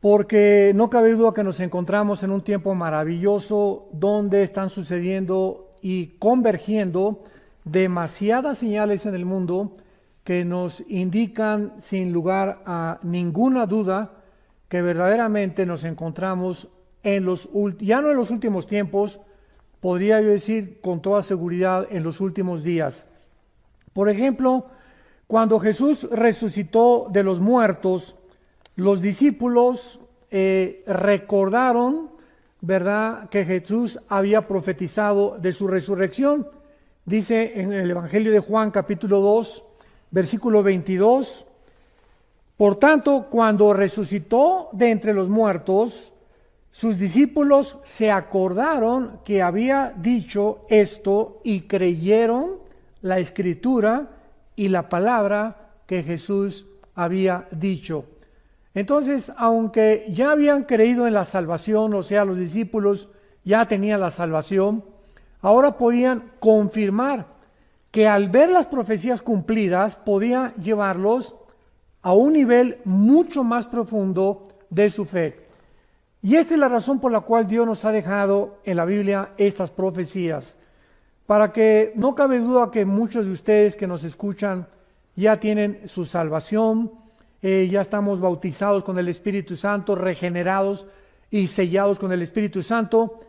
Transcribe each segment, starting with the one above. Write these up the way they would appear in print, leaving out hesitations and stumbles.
porque no cabe duda que nos encontramos en un tiempo maravilloso donde están sucediendo y convergiendo demasiadas señales en el mundo que nos indican sin lugar a ninguna duda que verdaderamente nos encontramos ya no en los últimos tiempos, podría yo decir con toda seguridad en los últimos días. Por ejemplo, cuando Jesús resucitó de los muertos, los discípulos recordaron, ¿verdad?, que Jesús había profetizado de su resurrección. Dice en el Evangelio de Juan, capítulo 2, versículo 22, por tanto, cuando resucitó de entre los muertos, sus discípulos se acordaron que había dicho esto y creyeron la escritura y la palabra que Jesús había dicho. Entonces, aunque ya habían creído en la salvación, o sea, los discípulos ya tenían la salvación, ahora podían confirmar que al ver las profecías cumplidas podía llevarlos a un nivel mucho más profundo de su fe. Y esta es la razón por la cual Dios nos ha dejado en la Biblia estas profecías, para que no cabe duda que muchos de ustedes que nos escuchan ya tienen su salvación, ya estamos bautizados con el Espíritu Santo, regenerados y sellados con el Espíritu Santo.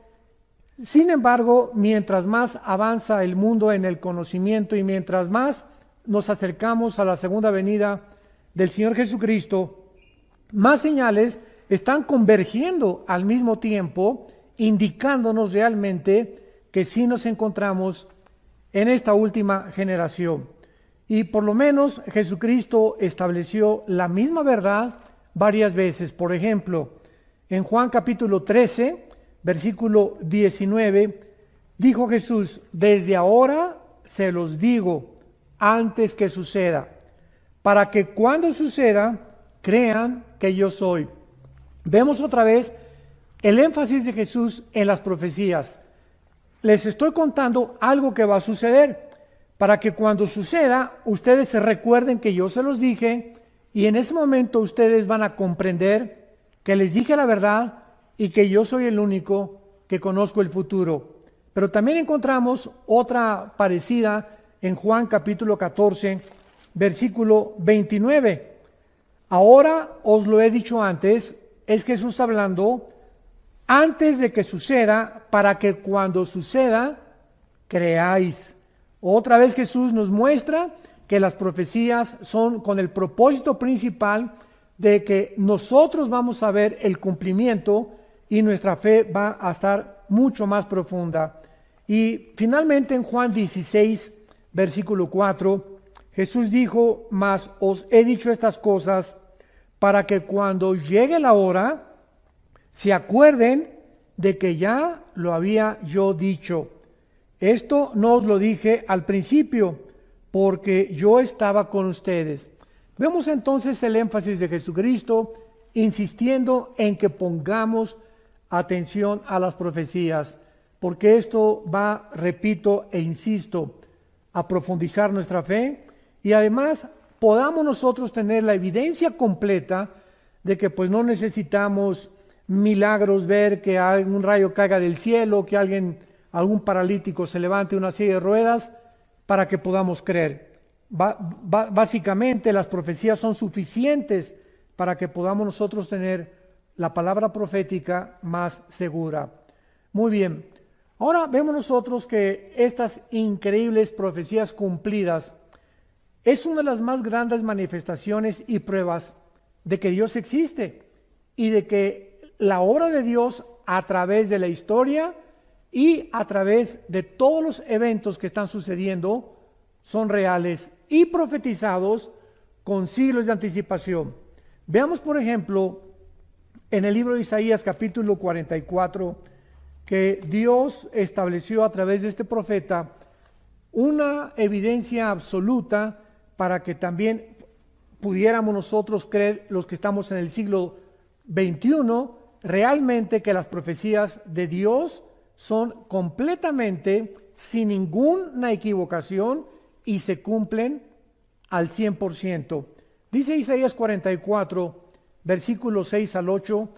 Sin embargo, mientras más avanza el mundo en el conocimiento y mientras más nos acercamos a la segunda venida del Señor Jesucristo, más señales están convergiendo al mismo tiempo, indicándonos realmente que sí nos encontramos en esta última generación. Y por lo menos Jesucristo estableció la misma verdad varias veces. Por ejemplo, en Juan capítulo 13, versículo 19, dijo Jesús: desde ahora se los digo antes que suceda, para que cuando suceda crean que yo soy. Vemos otra vez el énfasis de Jesús en las profecías. Les estoy contando algo que va a suceder, para que cuando suceda ustedes se recuerden que yo se los dije, y en ese momento ustedes van a comprender que les dije la verdad y que yo soy el único que conozco el futuro. Pero también encontramos otra parecida en Juan capítulo 14, versículo 29. Ahora os lo he dicho antes, es Jesús hablando, antes de que suceda, para que cuando suceda, creáis. Otra vez Jesús nos muestra que las profecías son con el propósito principal de que nosotros vamos a ver el cumplimiento y nuestra fe va a estar mucho más profunda. Y finalmente en Juan 16, versículo 4, Jesús dijo: mas os he dicho estas cosas para que cuando llegue la hora se acuerden de que ya lo había yo dicho. Esto no os lo dije al principio, porque yo estaba con ustedes. Vemos entonces el énfasis de Jesucristo insistiendo en que pongamos atención a las profecías, porque esto va, repito e insisto, a profundizar nuestra fe y además podamos nosotros tener la evidencia completa de que pues no necesitamos milagros, ver que algún rayo caiga del cielo, que algún paralítico se levante una silla de ruedas para que podamos creer. Básicamente las profecías son suficientes para que podamos nosotros tener la palabra profética más segura. Muy bien, ahora vemos nosotros que estas increíbles profecías cumplidas es una de las más grandes manifestaciones y pruebas de que Dios existe y de que la obra de Dios a través de la historia y a través de todos los eventos que están sucediendo son reales y profetizados con siglos de anticipación. Veamos, por ejemplo, en el libro de Isaías capítulo 44, que Dios estableció a través de este profeta una evidencia absoluta para que también pudiéramos nosotros creer, los que estamos en el siglo XXI, realmente que las profecías de Dios son completamente sin ninguna equivocación y se cumplen al 100%. Dice Isaías 44, versículos 6 al 8,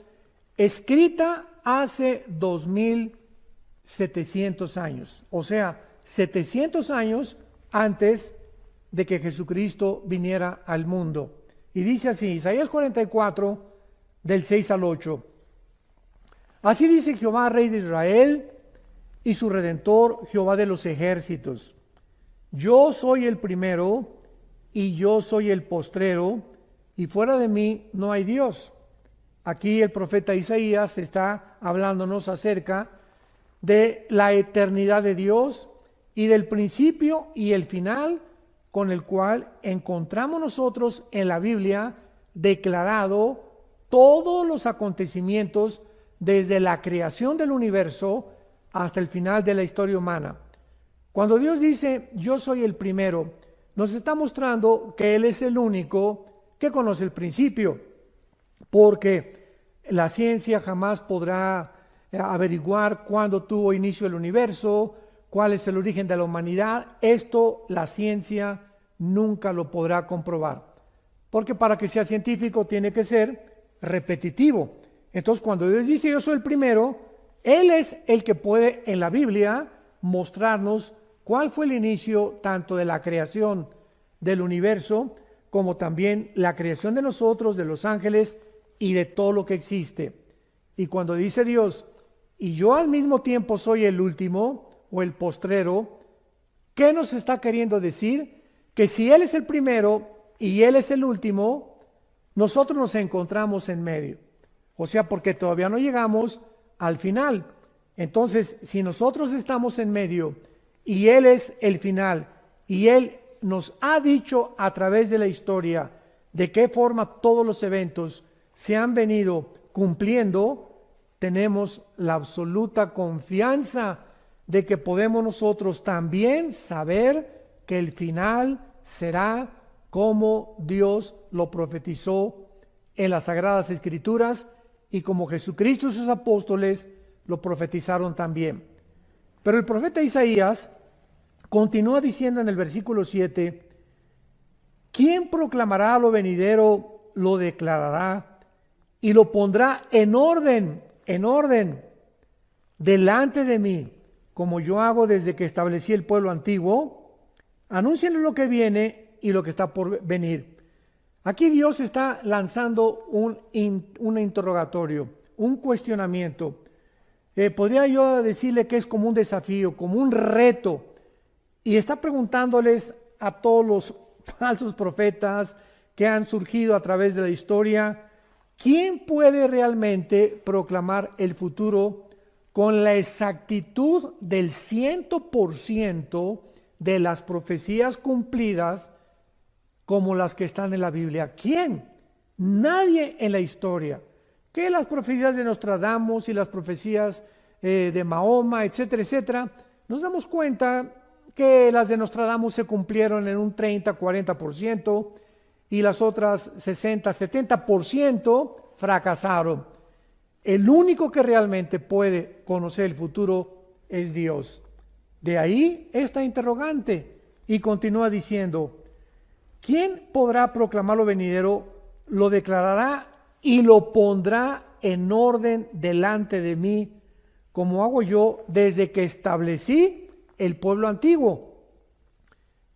escrita hace 2700 años, o sea, 700 años antes de que Jesucristo viniera al mundo. Y dice así, Isaías 44, del 6 al 8. Así dice Jehová, Rey de Israel, y su Redentor, Jehová de los ejércitos. Yo soy el primero, y yo soy el postrero, y fuera de mí no hay Dios. Aquí el profeta Isaías está hablándonos acerca de la eternidad de Dios y del principio y el final con el cual encontramos nosotros en la Biblia declarado todos los acontecimientos desde la creación del universo hasta el final de la historia humana. Cuando Dios dice, yo soy el primero, nos está mostrando que Él es el único que conoce el principio, porque la ciencia jamás podrá averiguar cuándo tuvo inicio el universo, cuál es el origen de la humanidad. Esto la ciencia nunca lo podrá comprobar, porque para que sea científico tiene que ser repetitivo. Entonces, cuando Dios dice yo soy el primero, Él es el que puede en la Biblia mostrarnos cuál fue el inicio tanto de la creación del universo como también la creación de nosotros, de los ángeles y de todo lo que existe. Y cuando dice Dios, y yo al mismo tiempo soy el último o el postrero, ¿qué nos está queriendo decir? Que si Él es el primero y Él es el último, nosotros nos encontramos en medio. O sea, porque todavía no llegamos al final. Entonces, si nosotros estamos en medio y Él es el final y Él nos ha dicho a través de la historia de qué forma todos los eventos se han venido cumpliendo, tenemos la absoluta confianza de que podemos nosotros también saber que el final será como Dios lo profetizó en las Sagradas Escrituras y como Jesucristo y sus apóstoles lo profetizaron también. Pero el profeta Isaías continúa diciendo en el versículo 7, ¿quién proclamará lo venidero, lo declarará y lo pondrá en orden, delante de mí, como yo hago desde que establecí el pueblo antiguo? Anuncien lo que viene y lo que está por venir. Aquí Dios está lanzando un interrogatorio, un cuestionamiento. Podría yo decirle que es como un desafío, como un reto. Y está preguntándoles a todos los falsos profetas que han surgido a través de la historia, ¿quién puede realmente proclamar el futuro con la exactitud del 100% de las profecías cumplidas como las que están en la Biblia? ¿Quién? Nadie en la historia. Que las profecías de Nostradamus y las profecías de Mahoma, etcétera, etcétera, nos damos cuenta que las de Nostradamus se cumplieron en un 30-40% y las otras 60-70% fracasaron. El único que realmente puede conocer el futuro es Dios. De ahí esta interrogante, y continúa diciendo, ¿quién podrá proclamar lo venidero, lo declarará y lo pondrá en orden delante de mí, como hago yo desde que establecí el pueblo antiguo?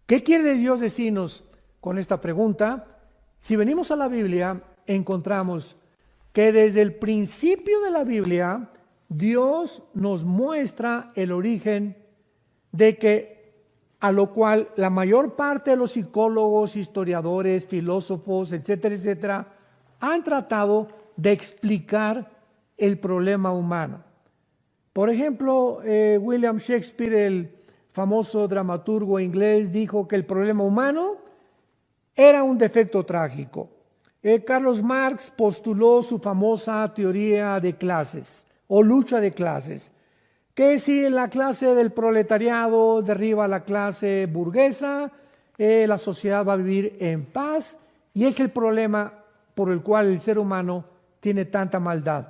¿Qué quiere Dios decirnos con esta pregunta? Si venimos a la Biblia, encontramos que desde el principio de la Biblia, Dios nos muestra el origen de que, a lo cual la mayor parte de los psicólogos, historiadores, filósofos, etcétera, etcétera, han tratado de explicar el problema humano. Por ejemplo, William Shakespeare, el famoso dramaturgo inglés, dijo que el problema humano era un defecto trágico. Carlos Marx postuló su famosa teoría de clases o lucha de clases, que si la clase del proletariado derriba a la clase burguesa, la sociedad va a vivir en paz, y es el problema por el cual el ser humano tiene tanta maldad.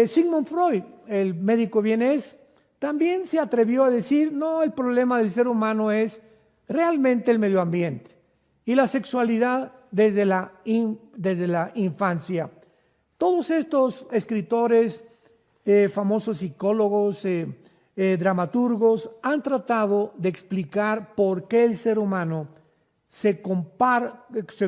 Sigmund Freud, el médico vienés, también se atrevió a decir, no, el problema del ser humano es realmente el medio ambiente y la sexualidad desde la infancia. Todos estos escritores, famosos psicólogos, dramaturgos, han tratado de explicar por qué el ser humano se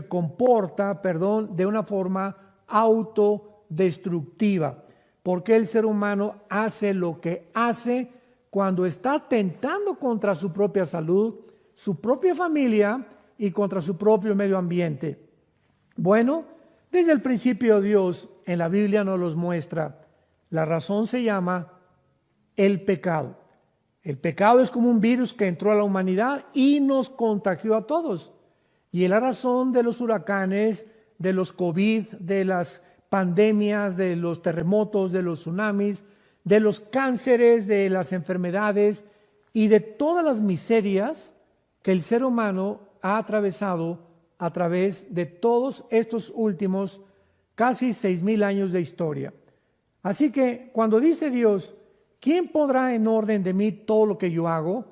comporta de una forma autodestructiva. ¿Por qué el ser humano hace lo que hace cuando está atentando contra su propia salud, su propia familia y contra su propio medio ambiente? Bueno, desde el principio Dios en la Biblia nos los muestra. La razón se llama el pecado. El pecado es como un virus que entró a la humanidad y nos contagió a todos. Y es la razón de los huracanes, de los COVID, de las pandemias, de los terremotos, de los tsunamis, de los cánceres, de las enfermedades y de todas las miserias que el ser humano ha atravesado a través de todos estos últimos casi 6,000 años de historia. Así que cuando dice Dios, ¿quién podrá en orden de mí todo lo que yo hago?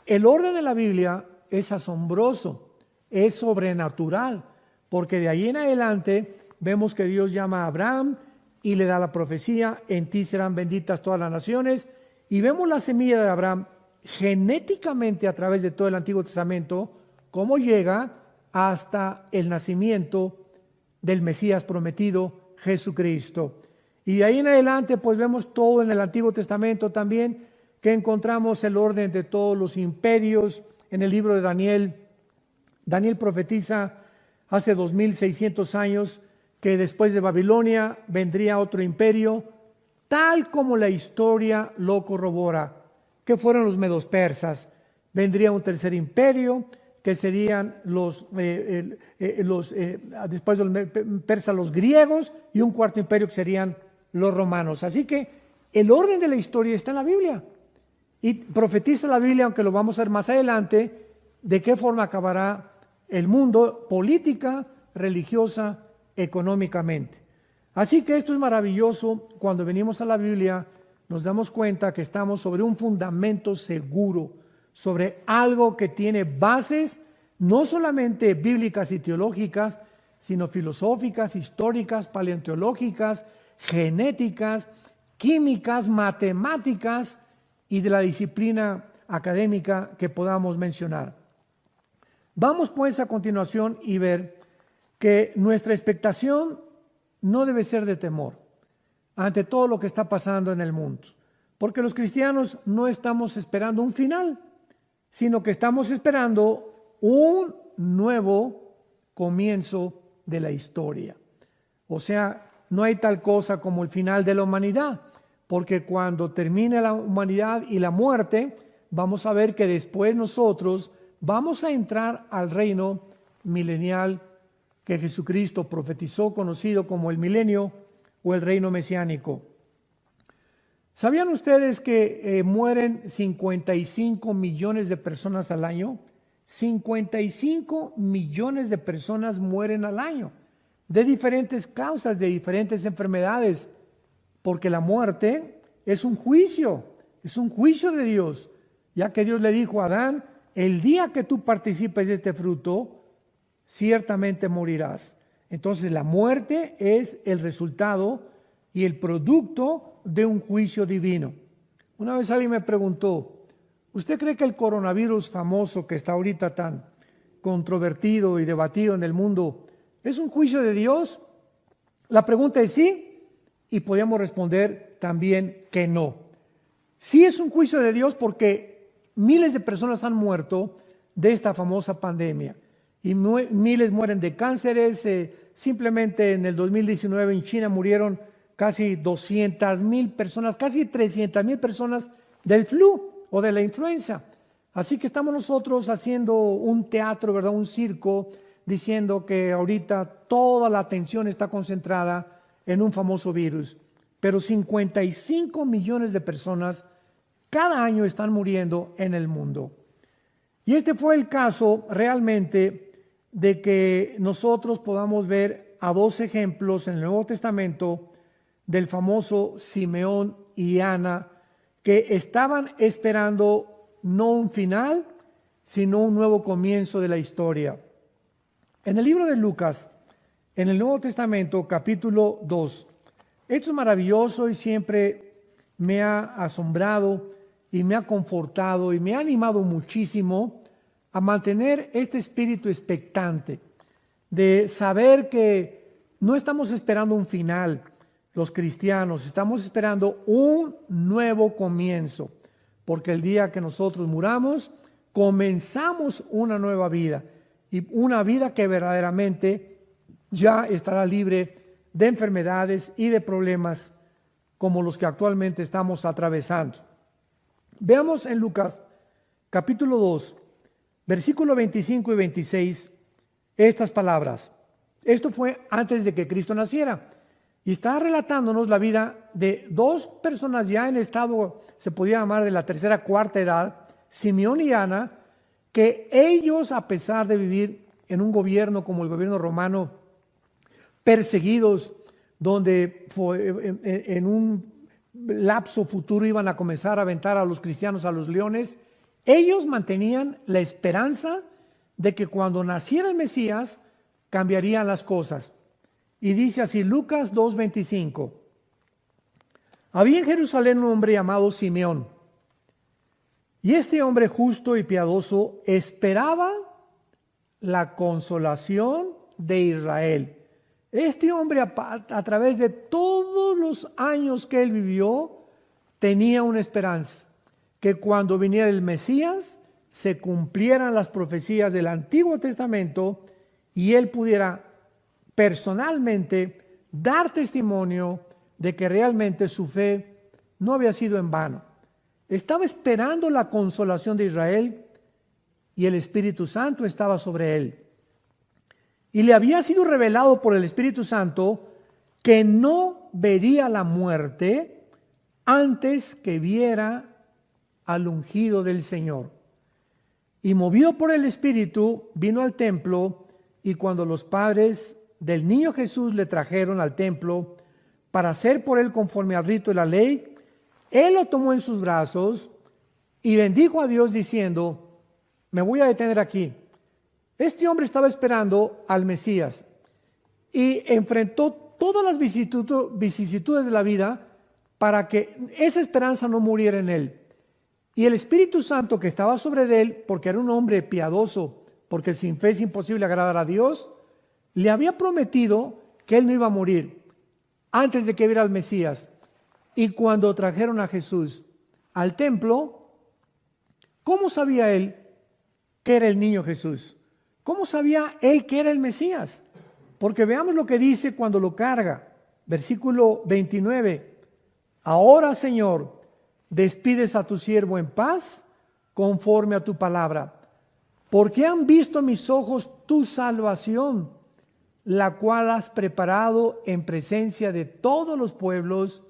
El orden de la Biblia es asombroso, es sobrenatural, porque de ahí en adelante vemos que Dios llama a Abraham y le da la profecía, en ti serán benditas todas las naciones, y vemos la semilla de Abraham genéticamente a través de todo el Antiguo Testamento, cómo llega hasta el nacimiento del Mesías prometido, Jesucristo. Y de ahí en adelante pues vemos todo en el Antiguo Testamento también, que encontramos el orden de todos los imperios en el libro de Daniel. Daniel profetiza hace 2600 años que después de Babilonia vendría otro imperio, tal como la historia lo corrobora, que fueron los medos persas. Vendría un tercer imperio, que serían después de los persas, los griegos, y un cuarto imperio que serían los romanos. Así que el orden de la historia está en la Biblia. Y profetiza la Biblia, aunque lo vamos a ver más adelante, de qué forma acabará el mundo política, religiosa, económicamente. Así que esto es maravilloso. Cuando venimos a la Biblia nos damos cuenta que estamos sobre un fundamento seguro, sobre algo que tiene bases no solamente bíblicas y teológicas, sino filosóficas, históricas, paleontológicas, genéticas, químicas, matemáticas y de la disciplina académica que podamos mencionar. Vamos pues a continuación y ver que nuestra expectación no debe ser de temor ante todo lo que está pasando en el mundo, porque los cristianos no estamos esperando un final, sino que estamos esperando un nuevo comienzo de la historia. O sea, no hay tal cosa como el final de la humanidad, porque cuando termine la humanidad y la muerte, vamos a ver que después nosotros vamos a entrar al reino milenial que Jesucristo profetizó, conocido como el milenio o el reino mesiánico. ¿Sabían ustedes que mueren 55 millones de personas al año? 55 millones de personas mueren al año, de diferentes causas, de diferentes enfermedades, porque la muerte es un juicio de Dios, ya que Dios le dijo a Adán, el día que tú participes de este fruto, ciertamente morirás. Entonces la muerte es el resultado y el producto de un juicio divino. Una vez alguien me preguntó, ¿usted cree que el coronavirus famoso que está ahorita tan controvertido y debatido en el mundo es un juicio de Dios? La pregunta es sí, y podemos responder también que no. Sí es un juicio de Dios porque miles de personas han muerto de esta famosa pandemia y miles mueren de cánceres. Simplemente en el 2019 en China murieron casi 200,000 personas, casi 300,000 personas del flu o de la influenza. Así que estamos nosotros haciendo un teatro, ¿verdad? Un circo, diciendo que ahorita toda la atención está concentrada en un famoso virus. Pero 55 millones de personas cada año están muriendo en el mundo. Y este fue el caso realmente de que nosotros podamos ver a dos ejemplos en el Nuevo Testamento del famoso Simeón y Ana, que estaban esperando no un final, sino un nuevo comienzo de la historia. En el libro de Lucas, en el Nuevo Testamento, capítulo 2, esto es maravilloso y siempre me ha asombrado y me ha confortado y me ha animado muchísimo a mantener este espíritu expectante de saber que no estamos esperando un final, los cristianos, estamos esperando un nuevo comienzo, porque el día que nosotros muramos, comenzamos una nueva vida y una vida que verdaderamente ya estará libre de enfermedades y de problemas como los que actualmente estamos atravesando. Veamos en Lucas capítulo 2, versículo 25 y 26, estas palabras. Esto fue antes de que Cristo naciera y está relatándonos la vida de dos personas ya en estado, se podía llamar de la tercera, cuarta edad, Simeón y Ana, que ellos, a pesar de vivir en un gobierno como el gobierno romano, perseguidos, donde en un lapso futuro iban a comenzar a aventar a los cristianos a los leones, ellos mantenían la esperanza de que cuando naciera el Mesías cambiarían las cosas. Y dice así Lucas 2:25: había en Jerusalén un hombre llamado Simeón, y este hombre justo y piadoso esperaba la consolación de Israel. Este hombre, a través de todos los años que él vivió, tenía una esperanza, que cuando viniera el Mesías se cumplieran las profecías del Antiguo Testamento y él pudiera personalmente dar testimonio de que realmente su fe no había sido en vano. Estaba esperando la consolación de Israel y el Espíritu Santo estaba sobre él. Y le había sido revelado por el Espíritu Santo que no vería la muerte antes que viera al ungido del Señor. Y movido por el Espíritu, vino al templo, y cuando los padres del niño Jesús le trajeron al templo para hacer por él conforme al rito de la ley, él lo tomó en sus brazos y bendijo a Dios diciendo: me voy a detener aquí. Este hombre estaba esperando al Mesías y enfrentó todas las vicisitudes de la vida para que esa esperanza no muriera en él. Y el Espíritu Santo que estaba sobre él, porque era un hombre piadoso, porque sin fe es imposible agradar a Dios, le había prometido que él no iba a morir antes de que viera al Mesías. Y cuando trajeron a Jesús al templo, ¿cómo sabía él que era el niño Jesús? ¿Cómo sabía él que era el Mesías? Porque veamos lo que dice cuando lo carga. Versículo 29. Ahora, Señor, despides a tu siervo en paz conforme a tu palabra, porque han visto mis ojos tu salvación, la cual has preparado en presencia de todos los pueblos,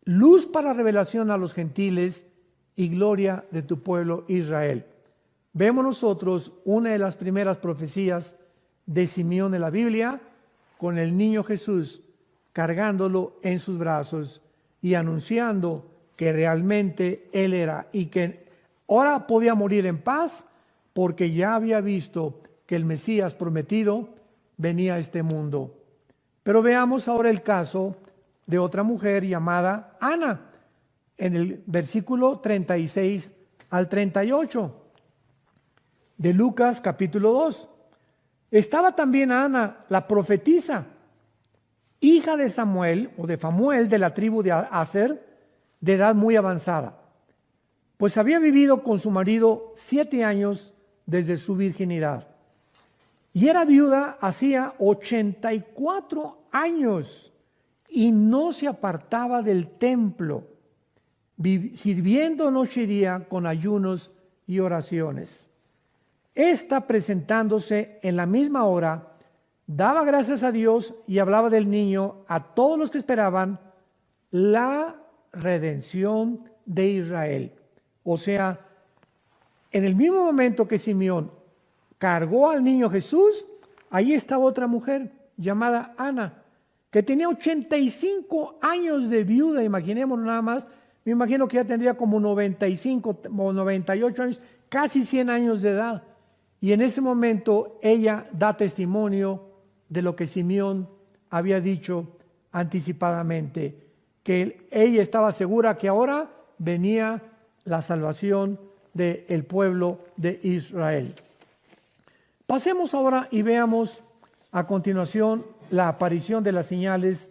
luz para revelación a los gentiles y gloria de tu pueblo Israel. Vemos nosotros una de las primeras profecías de Simeón en la Biblia, con el niño Jesús cargándolo en sus brazos y anunciando que realmente él era y que ahora podía morir en paz porque ya había visto que el Mesías prometido venía a este mundo. Pero veamos ahora el caso de otra mujer llamada Ana, en el versículo 36 al 38 de Lucas capítulo 2. Estaba también Ana, la profetisa, hija de Samuel o de Famuel, de la tribu de Aser, de edad muy avanzada, pues había vivido con su marido 7 años desde su virginidad. Y era viuda hacía 84 años y no se apartaba del templo, sirviendo noche y día con ayunos y oraciones. Esta, presentándose en la misma hora, daba gracias a Dios y hablaba del niño a todos los que esperaban la redención de Israel. O sea, en el mismo momento que Simeón cargó al niño Jesús, ahí estaba otra mujer llamada Ana, que tenía 85 años de viuda. Imaginémonos nada más, me imagino que ya tendría como 95 o 98 años, casi 100 años de edad. Y en ese momento ella da testimonio de lo que Simeón había dicho anticipadamente, que ella estaba segura que ahora venía la salvación del pueblo de Israel. Pasemos ahora y veamos a continuación la aparición de las señales.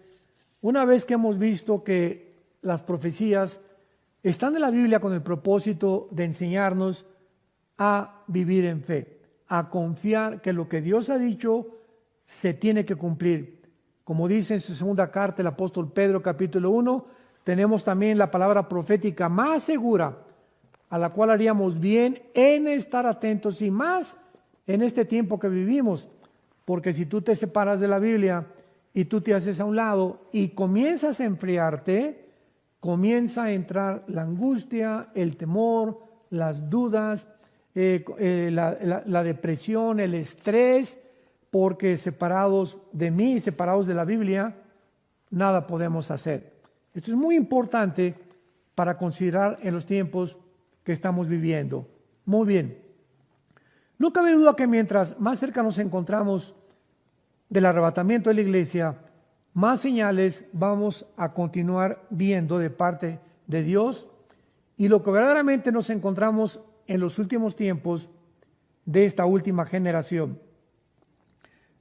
Una vez que hemos visto que las profecías están en la Biblia con el propósito de enseñarnos a vivir en fe, a confiar que lo que Dios ha dicho se tiene que cumplir. Como dice en su segunda carta el apóstol Pedro, capítulo 1, tenemos también la palabra profética más segura, a la cual haríamos bien en estar atentos, y más en este tiempo que vivimos, porque si tú te separas de la Biblia y tú te haces a un lado y comienzas a enfriarte, comienza a entrar la angustia, el temor, las dudas, la depresión, el estrés, porque separados de mí, separados de la Biblia, nada podemos hacer. Esto es muy importante para considerar en los tiempos que estamos viviendo. Muy bien. No cabe duda que mientras más cerca nos encontramos del arrebatamiento de la iglesia, más señales vamos a continuar viendo de parte de Dios, y lo que verdaderamente nos encontramos en los últimos tiempos de esta última generación.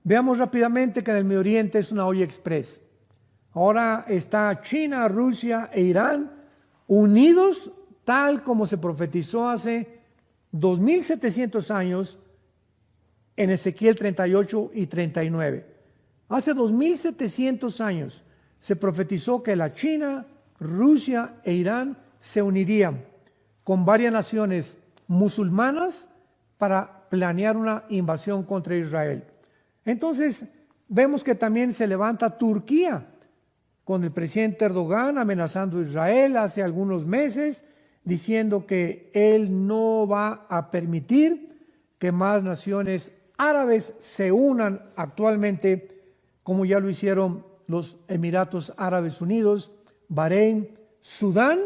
Veamos rápidamente que en el Medio Oriente es una olla express. Ahora está China, Rusia e Irán unidos tal como se profetizó hace 2700 años en Ezequiel 38 y 39. Hace 2700 años se profetizó que la China, Rusia e Irán se unirían con varias naciones musulmanas para planear una invasión contra Israel. Entonces vemos que también se levanta Turquía con el presidente Erdogan amenazando a Israel hace algunos meses, diciendo que él no va a permitir que más naciones árabes se unan actualmente, como ya lo hicieron los Emiratos Árabes Unidos, Bahrein, Sudán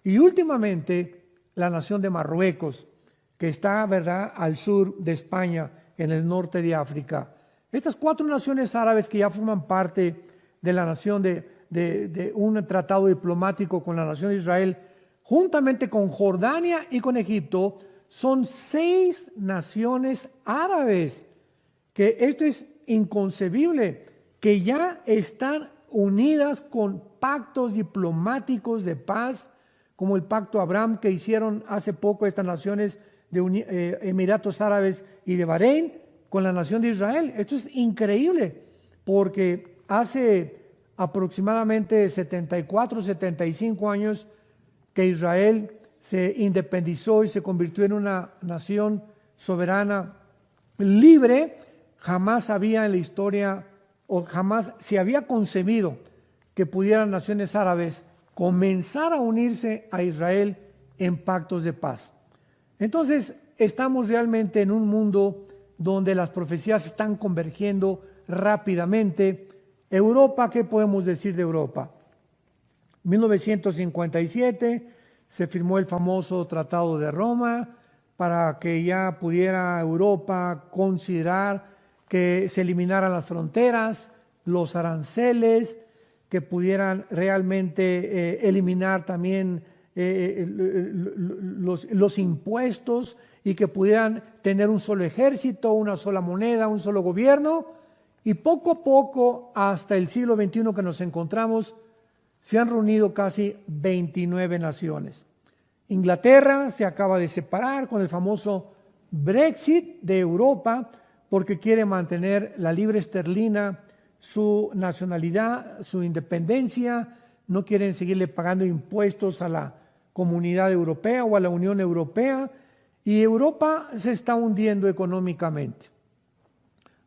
y últimamente la nación de Marruecos, que está, ¿verdad?, al sur de España, en el norte de África. Estas 4 naciones árabes que ya forman parte de la nación de un tratado diplomático con la nación de Israel, juntamente con Jordania y con Egipto, son 6 naciones árabes, que esto es inconcebible, que ya están unidas con pactos diplomáticos de paz, como el pacto Abraham que hicieron hace poco estas naciones de Emiratos Árabes y de Bahrein con la nación de Israel. Esto es increíble, porque hace aproximadamente 74, 75 años que Israel se independizó y se convirtió en una nación soberana libre. Jamás había en la historia, o jamás se había concebido que pudieran naciones árabes comenzar a unirse a Israel en pactos de paz. Entonces, estamos realmente en un mundo donde las profecías están convergiendo rápidamente. Europa, ¿qué podemos decir de Europa? 1957 se firmó el famoso Tratado de Roma para que ya pudiera Europa considerar que se eliminaran las fronteras, los aranceles, que pudieran realmente eliminar también los impuestos, y que pudieran tener un solo ejército, una sola moneda, un solo gobierno. Y poco a poco, hasta el siglo XXI que nos encontramos, se han reunido casi 29 naciones. Inglaterra se acaba de separar con el famoso Brexit de Europa, porque quiere mantener la libra esterlina, su nacionalidad, su independencia. No quieren seguirle pagando impuestos a la Comunidad Europea o a la Unión Europea, y Europa se está hundiendo económicamente.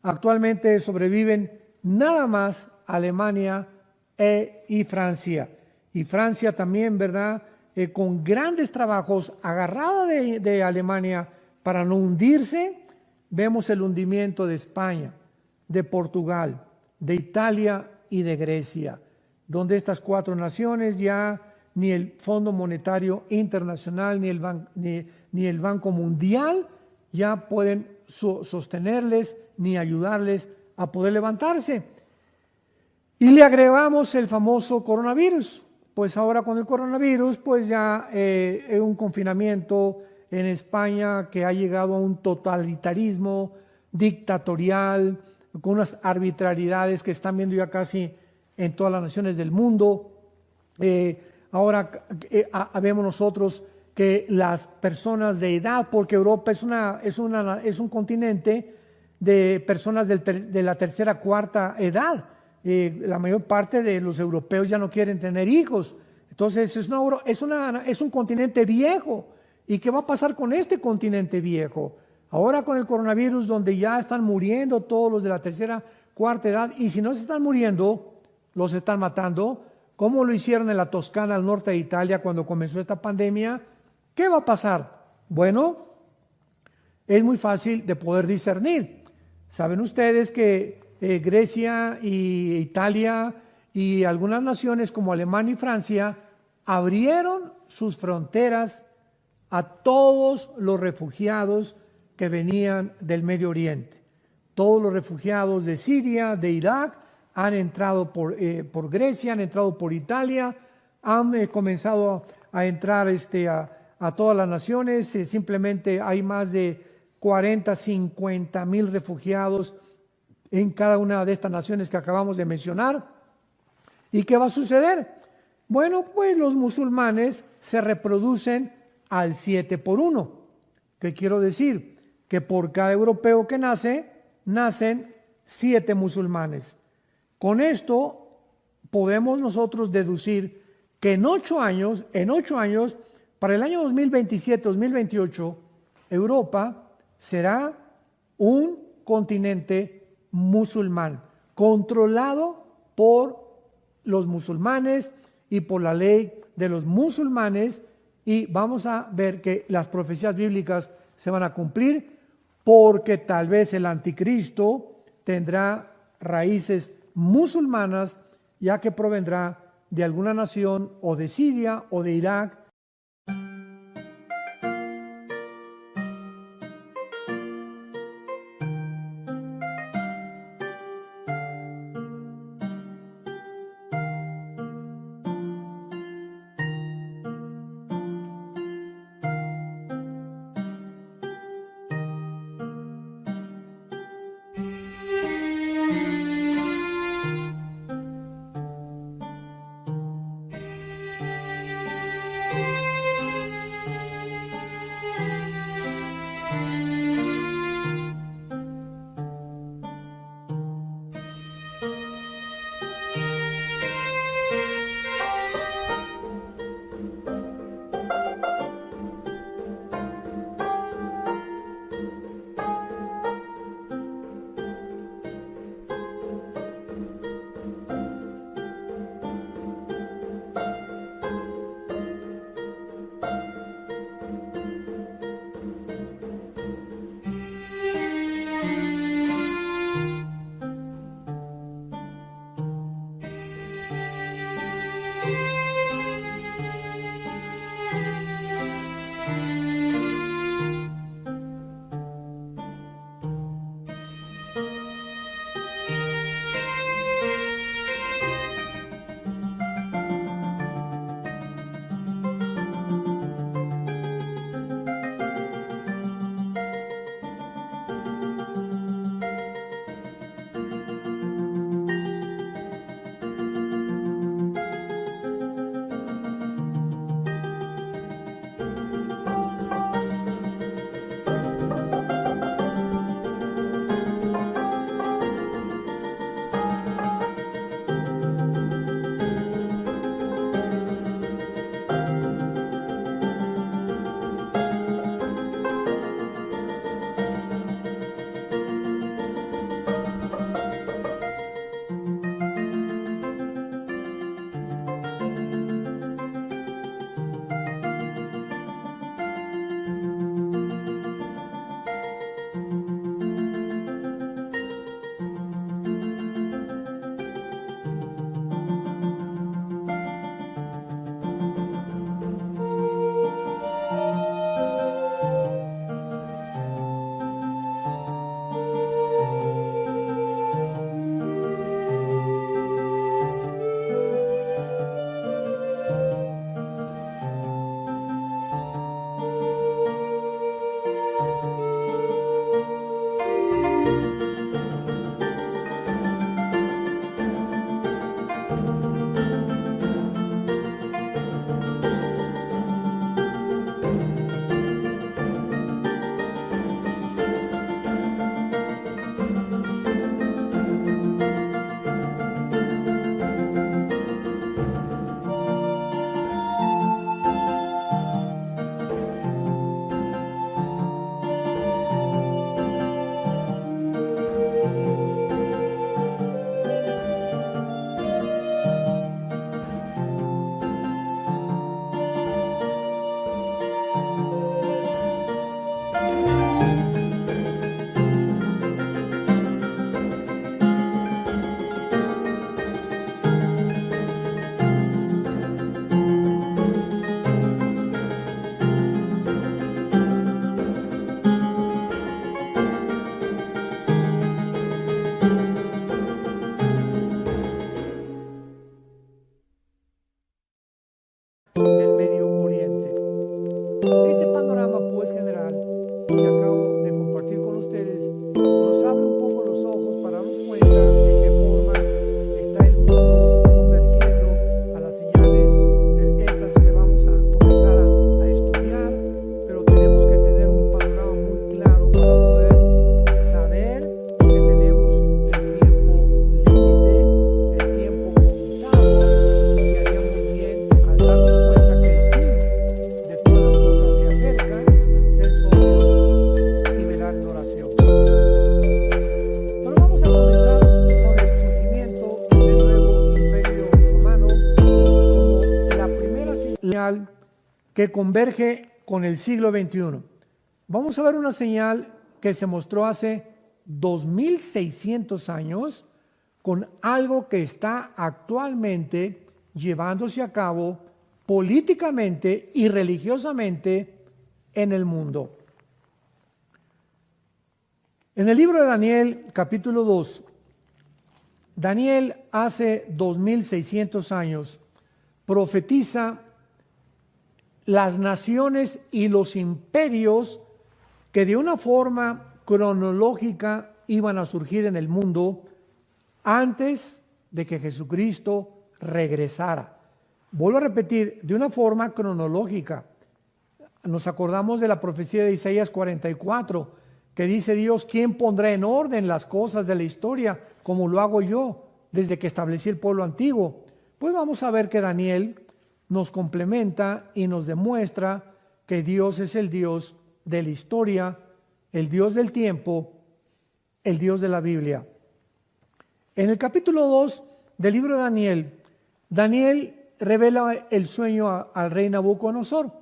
Actualmente sobreviven nada más Alemania y Francia. Y Francia también, ¿verdad?, con grandes trabajos, agarrada de Alemania para no hundirse. Vemos el hundimiento de España, de Portugal, de Italia y de Grecia, donde estas 4 naciones ya ni el Fondo Monetario Internacional ni el Banco Mundial ya pueden sostenerles ni ayudarles a poder levantarse. Y le agregamos el famoso coronavirus. Pues ahora con el coronavirus, pues ya es un confinamiento en España que ha llegado a un totalitarismo dictatorial, con unas arbitrariedades que están viendo ya casi en todas las naciones del mundo. Ahora vemos nosotros que las personas de edad, porque Europa es un continente de personas de la tercera, cuarta edad. La mayor parte de los europeos ya no quieren tener hijos. Entonces es un continente viejo. ¿Y qué va a pasar con este continente viejo? Ahora con el coronavirus, donde ya están muriendo todos los de la tercera, cuarta edad, y si no se están muriendo, los están matando, como lo hicieron en la Toscana, al norte de Italia, cuando comenzó esta pandemia. ¿Qué va a pasar? Bueno, es muy fácil de poder discernir. Saben ustedes que Grecia y Italia y algunas naciones como Alemania y Francia abrieron sus fronteras a todos los refugiados que venían del Medio Oriente. Todos los refugiados de Siria, de Irak, han entrado por Grecia, han entrado por Italia, han comenzado a entrar a todas las naciones. Simplemente hay más de 40, 50 mil refugiados en cada una de estas naciones que acabamos de mencionar. ¿Y qué va a suceder? Bueno, pues los musulmanes se reproducen al 7 por 1. ¿Qué quiero decir? Que por cada europeo que nace, nacen 7 musulmanes. Con esto podemos nosotros deducir que en 8 años, para el año 2027-2028, Europa será un continente musulmán, controlado por los musulmanes y por la ley de los musulmanes, y vamos a ver que las profecías bíblicas se van a cumplir, porque tal vez el anticristo tendrá raíces musulmanas, ya que provendrá de alguna nación o de Siria o de Irak. que acabo de compartir con ustedes nos abre un poco los ojos para darnos cuenta de qué forma está el mundo convergiendo a las señales de estas que vamos a comenzar a estudiar, pero tenemos que tener un panorama muy claro para poder saber que tenemos el tiempo límite, el tiempo contado, y haríamos bien al darnos cuenta que el fin de todas las cosas se acerca, ser sobrios y velar en oración. Pero vamos a comenzar con el surgimiento del nuevo imperio romano como la primera señal que converge con el siglo XXI. Vamos a ver una señal que se mostró hace 2600 años con algo que está actualmente llevándose a cabo políticamente y religiosamente en el mundo. En el libro de Daniel, capítulo 2, Daniel hace 2600 años profetiza las naciones y los imperios que de una forma cronológica iban a surgir en el mundo antes de que Jesucristo regresara. Vuelvo a repetir, de una forma cronológica. Nos acordamos de la profecía de Isaías 44, que dice Dios: ¿quién pondrá en orden las cosas de la historia como lo hago yo desde que establecí el pueblo antiguo? Pues vamos a ver que Daniel nos complementa y nos demuestra que Dios es el Dios de la historia, el Dios del tiempo, el Dios de la Biblia. En el capítulo 2 del libro de Daniel, Daniel revela el sueño al rey Nabucodonosor.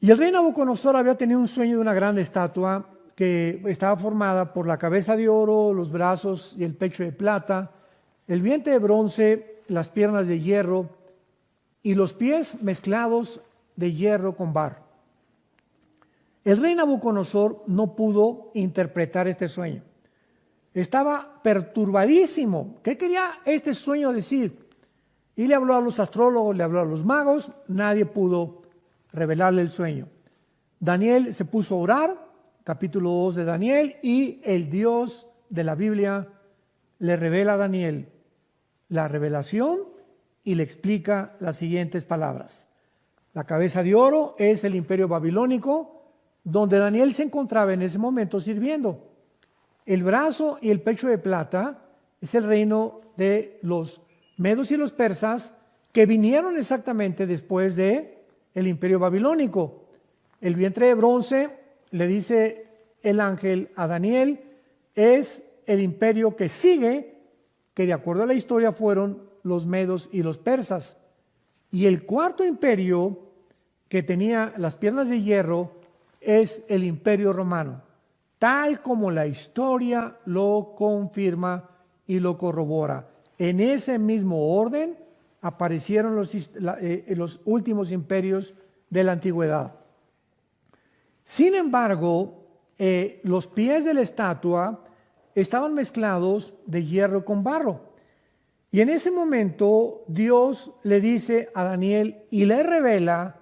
Y el rey Nabucodonosor había tenido un sueño de una gran estatua que estaba formada por la cabeza de oro, los brazos y el pecho de plata, el vientre de bronce, las piernas de hierro y los pies mezclados de hierro con barro. El rey Nabucodonosor no pudo interpretar este sueño. Estaba perturbadísimo. ¿Qué quería este sueño decir? Y le habló a los astrólogos, le habló a los magos, nadie pudo revelarle el sueño. Daniel se puso a orar, capítulo 2 de Daniel, y el Dios de la Biblia le revela a Daniel la revelación y le explica las siguientes palabras. La cabeza de oro es el imperio babilónico, donde Daniel se encontraba en ese momento sirviendo. El brazo y el pecho de plata es el reino de los medos y los persas, que vinieron exactamente después de el imperio babilónico. El vientre de bronce, le dice el ángel a Daniel, es el imperio que sigue, que de acuerdo a la historia fueron los medos y los persas. Y el cuarto imperio, que tenía las piernas de hierro, es el imperio romano, tal como la historia lo confirma y lo corrobora. En ese mismo orden aparecieron los últimos imperios de la antigüedad. Sin embargo, los pies de la estatua estaban mezclados de hierro con barro. Y en ese momento Dios le dice a Daniel y le revela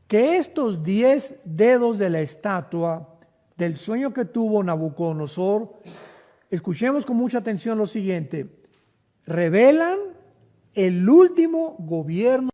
que estos 10 dedos de la estatua del sueño que tuvo Nabucodonosor, escuchemos con mucha atención lo siguiente, revelan el último gobierno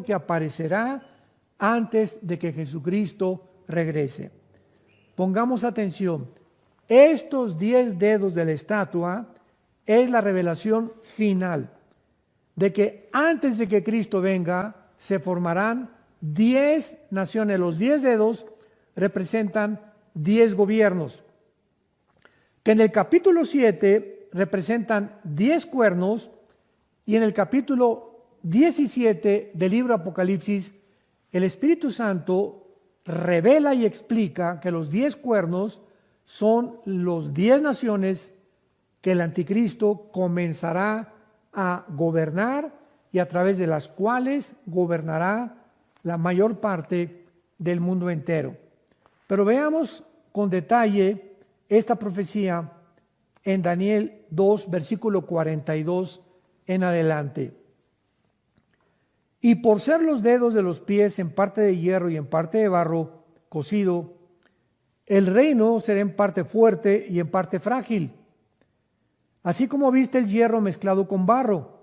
que aparecerá antes de que Jesucristo regrese. pongamos atención, estos 10 dedos de la estatua es la revelación final de que antes de que Cristo venga se formarán 10 naciones. Los 10 dedos representan 10 gobiernos, que en el capítulo 7 representan 10 cuernos, y en el capítulo 17 del libro Apocalipsis el Espíritu Santo revela y explica que los 10 cuernos son los 10 naciones que el anticristo comenzará a gobernar y a través de las cuales gobernará la mayor parte del mundo entero. Pero veamos con detalle esta profecía en Daniel 2, versículo 42 en adelante. Y por ser los dedos de los pies en parte de hierro y en parte de barro cocido, el reino será en parte fuerte y en parte frágil. Así como viste el hierro mezclado con barro,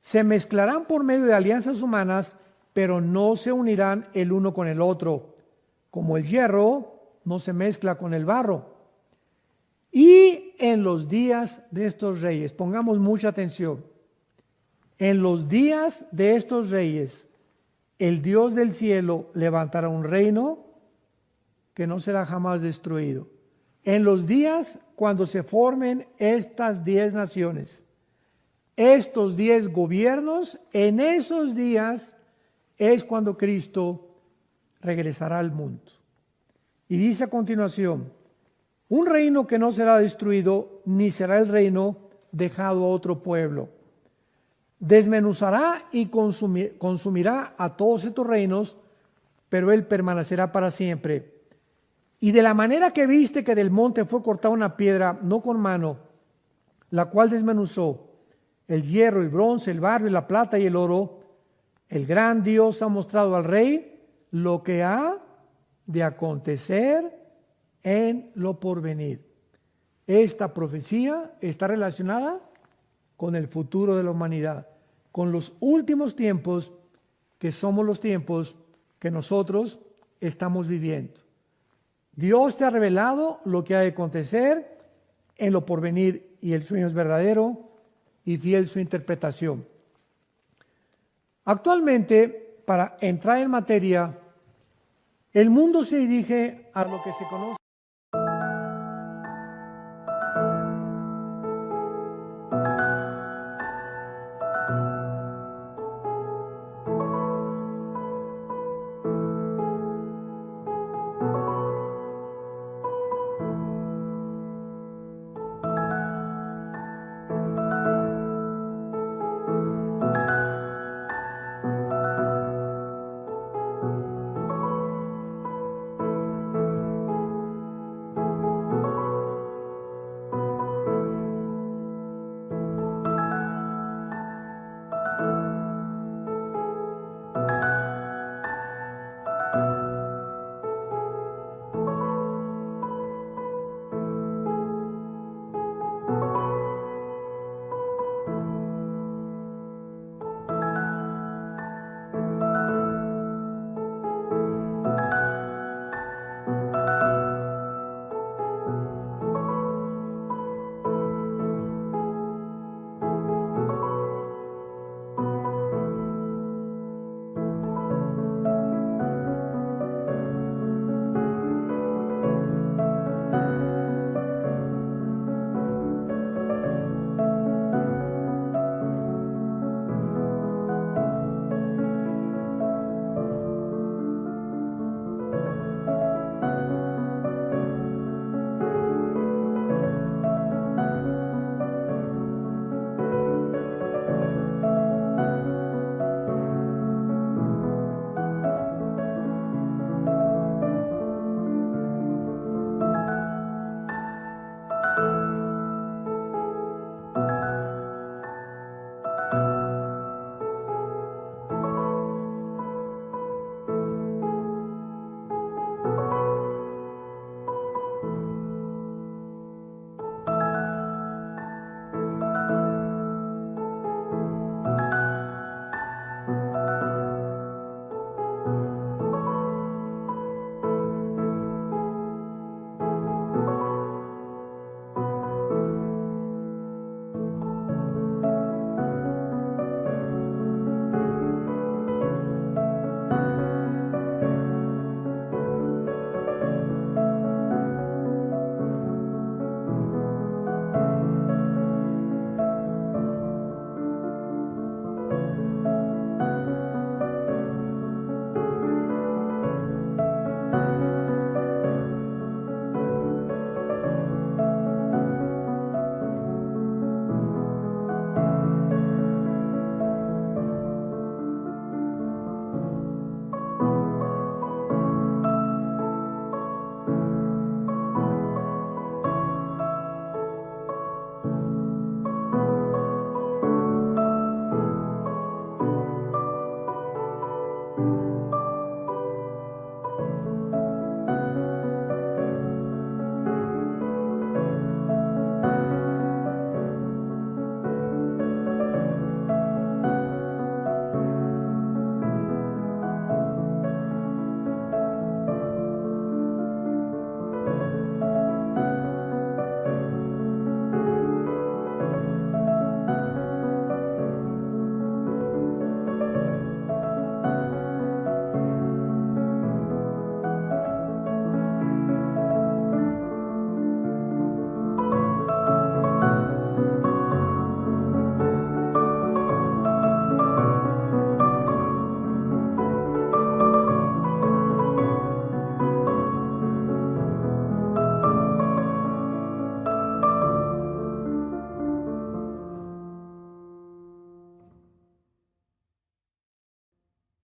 se mezclarán por medio de alianzas humanas, pero no se unirán el uno con el otro, como el hierro no se mezcla con el barro. Y en los días de estos reyes, pongamos mucha atención, en los días de estos reyes, el Dios del cielo levantará un reino que no será jamás destruido. En los días cuando se formen estas 10 naciones, estos 10 gobiernos, en esos días es cuando Cristo regresará al mundo. Y dice a continuación, un reino que no será destruido, ni será el reino dejado a otro pueblo. Desmenuzará y consumirá a todos estos reinos, pero él permanecerá para siempre. Y de la manera que viste que del monte fue cortada una piedra, no con mano, la cual desmenuzó el hierro, el bronce, el barro, la plata y el oro, el gran Dios ha mostrado al rey lo que ha de acontecer en lo porvenir. Esta profecía está relacionada con el futuro de la humanidad, con los últimos tiempos, que somos los tiempos que nosotros estamos viviendo. Dios te ha revelado lo que ha de acontecer en lo porvenir, y el sueño es verdadero y fiel su interpretación. Actualmente, para entrar en materia, el mundo se dirige a lo que se conoce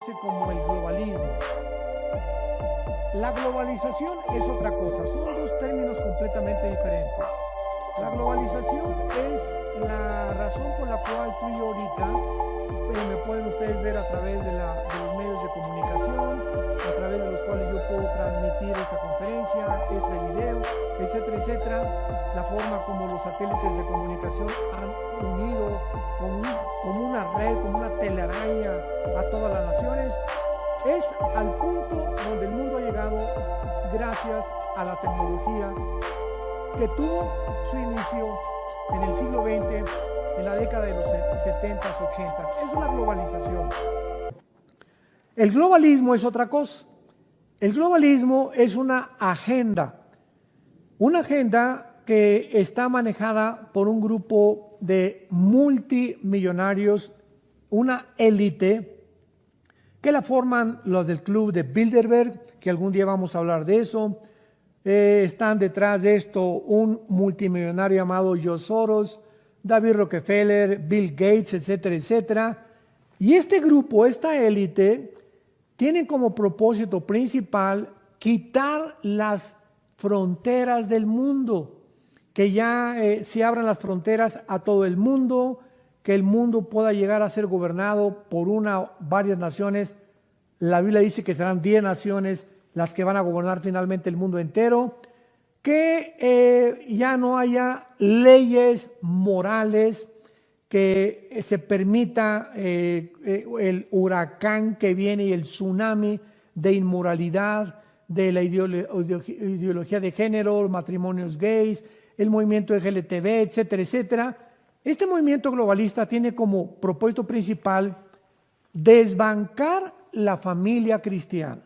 conoce como el globalismo. La globalización es otra cosa, son dos términos completamente diferentes. La globalización es la razón por la cual tú y yo ahorita me pueden ustedes ver a través de los medios de comunicación, a través de los cuales yo puedo transmitir esta conferencia, este video, etcétera, etcétera. La forma como los satélites de comunicación han unido como una red, como una telaraña a todas las naciones, es al punto donde el mundo ha llegado gracias a la tecnología que tuvo su inicio en el siglo XX, en la década de los 70s, 80s. Es la globalización. El globalismo es otra cosa. El globalismo es una agenda que está manejada por un grupo de multimillonarios, una élite, que la forman los del club de Bilderberg, que algún día vamos a hablar de eso. Están detrás de esto un multimillonario llamado George Soros, David Rockefeller, Bill Gates, etcétera, etcétera. Y este grupo, esta élite, tienen como propósito principal quitar las fronteras del mundo, que ya se abran las fronteras a todo el mundo, que el mundo pueda llegar a ser gobernado por varias naciones. La Biblia dice que serán 10 naciones las que van a gobernar finalmente el mundo entero, que ya no haya leyes morales, que se permita el huracán que viene y el tsunami de inmoralidad, de la ideología de género, matrimonios gays, el movimiento LGTB, etcétera, etcétera. Este movimiento globalista tiene como propósito principal desbancar la familia cristiana,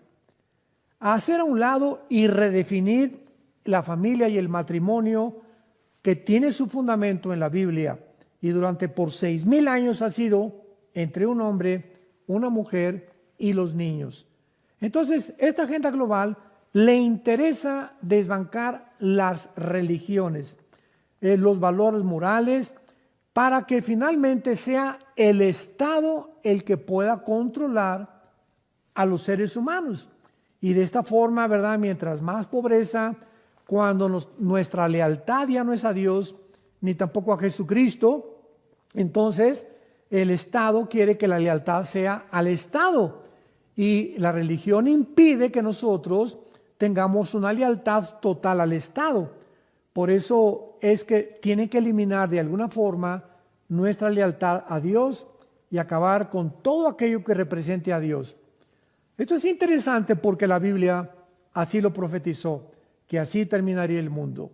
hacer a un lado y redefinir la familia y el matrimonio que tiene su fundamento en la Biblia y durante por 6,000 años ha sido entre un hombre, una mujer y los niños. Entonces, esta agenda global le interesa desbancar las religiones, los valores morales, para que finalmente sea el Estado el que pueda controlar a los seres humanos. Y de esta forma, ¿verdad? Mientras más pobreza, cuando nuestra lealtad ya no es a Dios, ni tampoco a Jesucristo, entonces el Estado quiere que la lealtad sea al Estado. Y la religión impide que nosotros tengamos una lealtad total al Estado. Por eso es que tiene que eliminar de alguna forma nuestra lealtad a Dios y acabar con todo aquello que represente a Dios. Esto es interesante porque la Biblia así lo profetizó, que así terminaría el mundo,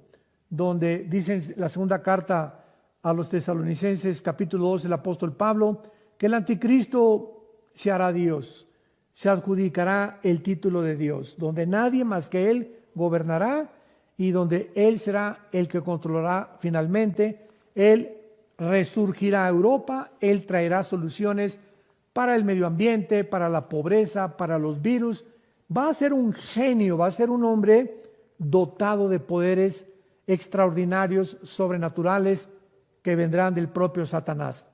donde dice en la segunda carta a los Tesalonicenses, capítulo 2, el apóstol Pablo, que el anticristo se hará Dios, se adjudicará el título de Dios, donde nadie más que Él gobernará y donde Él será el que controlará finalmente. Él resurgirá a Europa, Él traerá soluciones para el medio ambiente, para la pobreza, para los virus. Va a ser un genio, va a ser un hombre dotado de poderes extraordinarios, sobrenaturales, que vendrán del propio Satanás.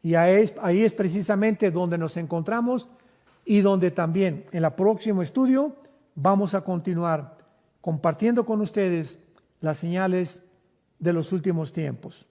Y ahí es precisamente donde nos encontramos y donde también en el próximo estudio vamos a continuar compartiendo con ustedes las señales de los últimos tiempos.